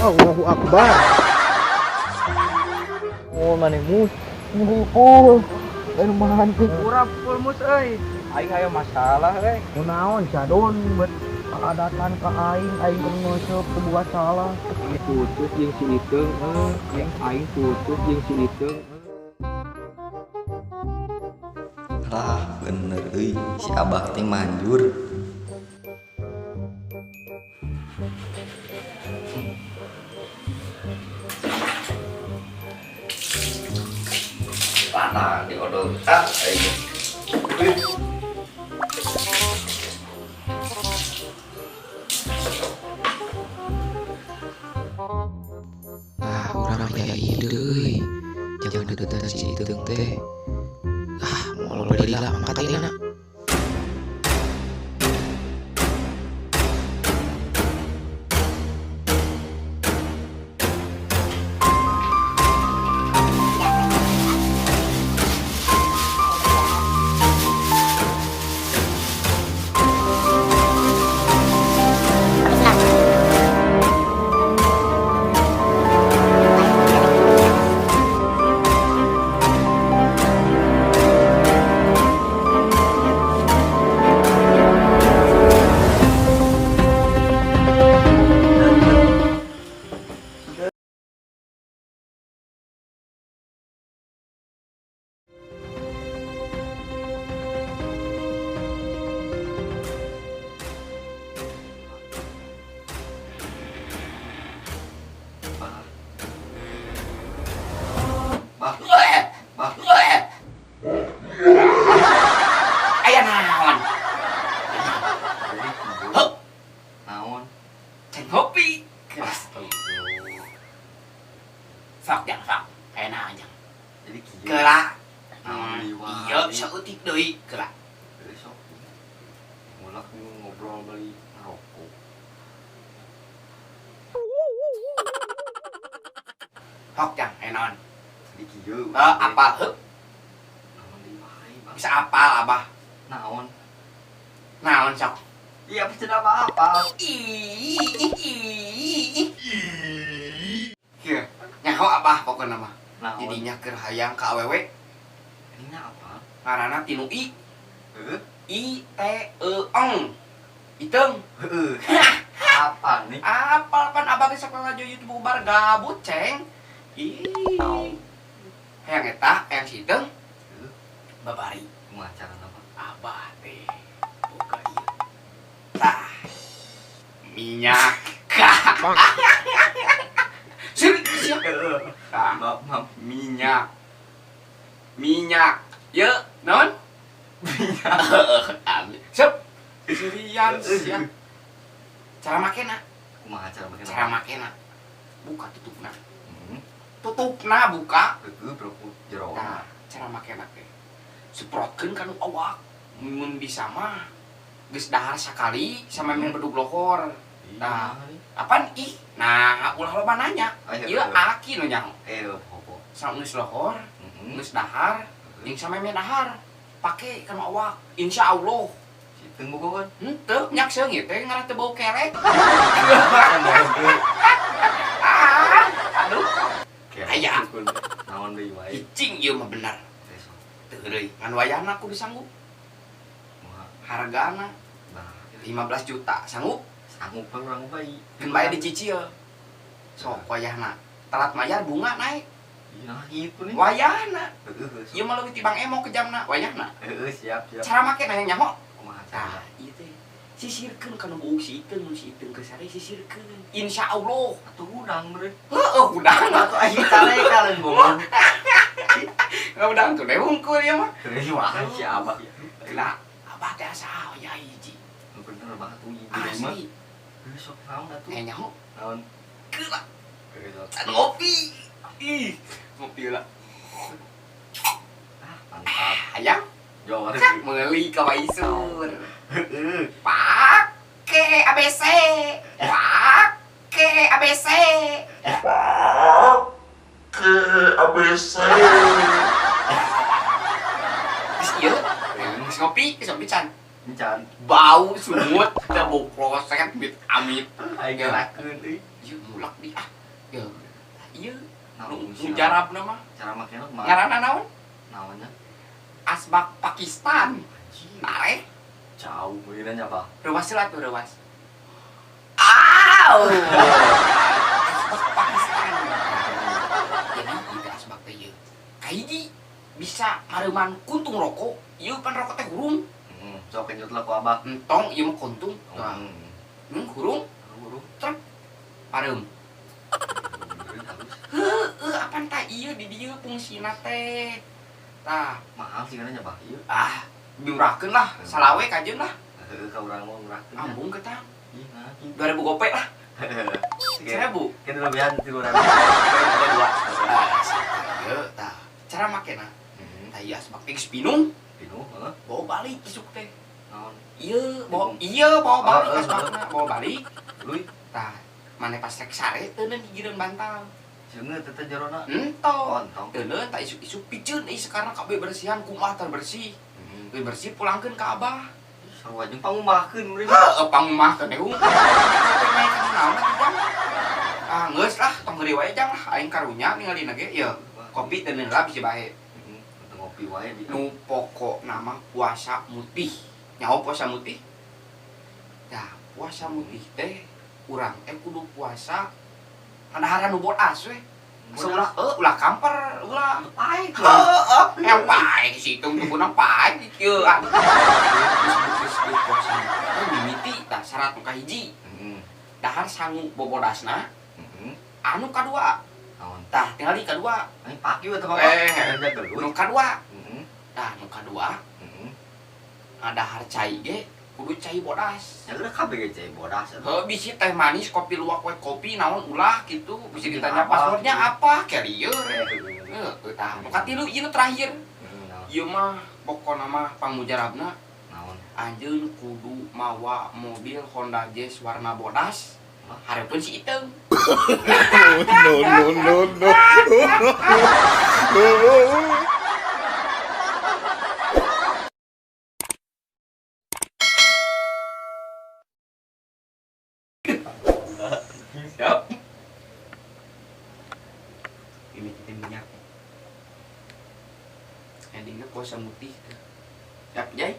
Allahu Akbar. Oh mana mus? Ngumpul. Lain mantu. Kurang full mus euy. Aing aya masalah euy. Kunaon cadon bet keadatan ka aing keur ngeuceup teu buat salah. Putus jeung si Iteung, yang aing putus jeung si Iteung. Lah bener euy, si Abah teh manjur. Panah diodol tak aing. Urang aya ide euy. Jangan deketan si Iteung teh. Mau beli lah angkat aja nak. Aya naon? Heuh. Naon? Ceng kopi. Sok jang sok. Enak aja. Jadi kieu. Geula. Iya, Iya, saeutik deui geula. Besok. Mulak ngobrol beli rokok. Sok jang enon. Jadi kieu. Apal heuh. Naon deui wae, Bang. Bisa apal Abah. Naon? Naon sok? Iya, bisa apa-apa. Kieu, nyaho Abah pokona mah. Naon? Jadinya keur hayang ka awewe. Ini apa? Ngaranna tinu I. Heuh? I-T-E-Ong. Iteung. Heuh. Apa nih? Apal pan Abah ge sok ngajo YouTube bubar gabut, Ceng. Ih. Hayang eta, hayang si Iteung. Babari. Kumaha carana, Pak? Abah teh boga ieu. Tah. Minyak. Serius ya? Tah, Maaf. minyak. Minyak. Ye, naon? Minyak. Sep. Sirian sia. Cara makena. Kumaha cara make? Cara makena. Buka tutupna. Tutupna buka. Heuh, bro, jero. Nah, cara makena teh. Seprotkeun ka nu awak. Mun bisa mah geus dahar sakali sama men bedug lohor. Nah, apaan ih? Nah, ulah loba nanya. Ieu aki nu nyaho. Hopo. Saeus lohor, geus dahar, jeung sameme dahar. Pake kana awak. Insyaallah. Si Iteung bogohan. Henteu nyak seungit teh ngaran teu bau kerek. Aduh, aya. Naon deui wae? Icing ieu mah bener. Besok. Teu deui, ngan wayahna kudu sanggup. Kumaha? Hargana Nah, 15 juta, sanggup? sanggup Bang urang bayi. Keun bae dicicil. Sok wayahna. Telat mayar bunga naik. Nah, gitu nih. Wayahna. Heuh. Ieu mah leuwih tibang emo ke jamna wayahna. Heeh, siap. Cara make na nyaho. Kumaha Tah, cara? ieu teh sisirkeun kana buuk si Iteung, mun si Iteung geus sare sisirkeun. Insyaallah. Atuh udang beureut. Heueuh, udang. Atuh aing kale-kale ngomong. Udang tuh deh wungkul ieu mah. Terus wah si Abah. Geula, Abah teh asa aya hiji. Bener banget tuh ibu mah. Asli. Besok naon atuh? Nyaho. Naon? Geula, Besok. ngopi. Ih, ngopi lah. Mantap. Hayang Jor. meuli ka Waisur. Heeh. Pake ABC. Pake ABC. Geus ieu, geus ngopi can. Encan. Bau sumut, teu bau kloset bit amit. Aing ngelakeun euy. Ieu mulak di ah. Ya. Ieu Naon nu jarabna mah. cara makena mah Ngaranna naon? naonnya Asbak Pakistan. Nare, jauh meureun nya bah reuwas heula tuh reuwas. Aw. Asbak Pakistan. Jadi itu asbak teh ieu. Kahiji bisa mareuman kuntung rokok, ieu pan rokok teh hurung. sok kenyut lah ku abah Entong ieu mah kuntung. Tah. Hurung, huruf trek pareum. Apaan tah ieu di dieu fungsina teh. Tah, mahal sih kana nya bah ieu diurahkeun lah, salawe kajeun lah. heuh ka urang mah murah teh Ambung ke tang. ih nah 2000 gope lah. Kira 1000. kita lebihan 3.000 Dua. Ieu tah. Cara makena. Tah ieu asbak teh geus pinung, pinuh heeh bawa balik isuk teh. naon Bawa balik Oh, asbakna, bawa balik. luy Tah, maneh pas rek sare teu neun hijireun bantal. ceungeut teh jerona Entong. ontong Teu neun tah isuk-isuk piceun ieu sekarang kabeh bersihan kumaha tar bersih. Bersih pulangkeun ka Abah. sarua jeung pangumahkeun meureun Heuh, pangumahkeun eueuh. Naon atuh jang? Geus lah, tong geuri wae jang lah aing karunya ningalina ge. Ieu, kopi teu neun lah bisi bae. untuk ngopi wae di Nu pokokna mah puasa mutih. Nyaho puasa mutih? Dah, puasa mutih teh urang kudu puasa ngadaharan nu bodas we. Ulah ulah kamper, ulah pae. Yang pae situ tunggunan pae kieu. Geus puasa. Mimiti tah syarat nu kahiji. Dahar sangu bobodasna. Anu kadua, naon tah tinggal di kadua. aing paki we teh Pak Nu kadua. Tah nu kadua, dahar cai ge kudu cai bodas. ya udah kabeh ge cai bodas Heuh bisi teh manis, kopi luwak we kopi naon ulah kitu. Bisa ditanya passwordnya apa? Carrier. Heuh, tah nu katilu ieu terakhir. Ieu mah pokona mah pangujarabna naon anjeun kudu mawa mobil Honda Jazz warna bodas. Hareupeun si Iteung. No. Siap. Ini kita minyak. Endingnya puasa mutih. Siap, Jay?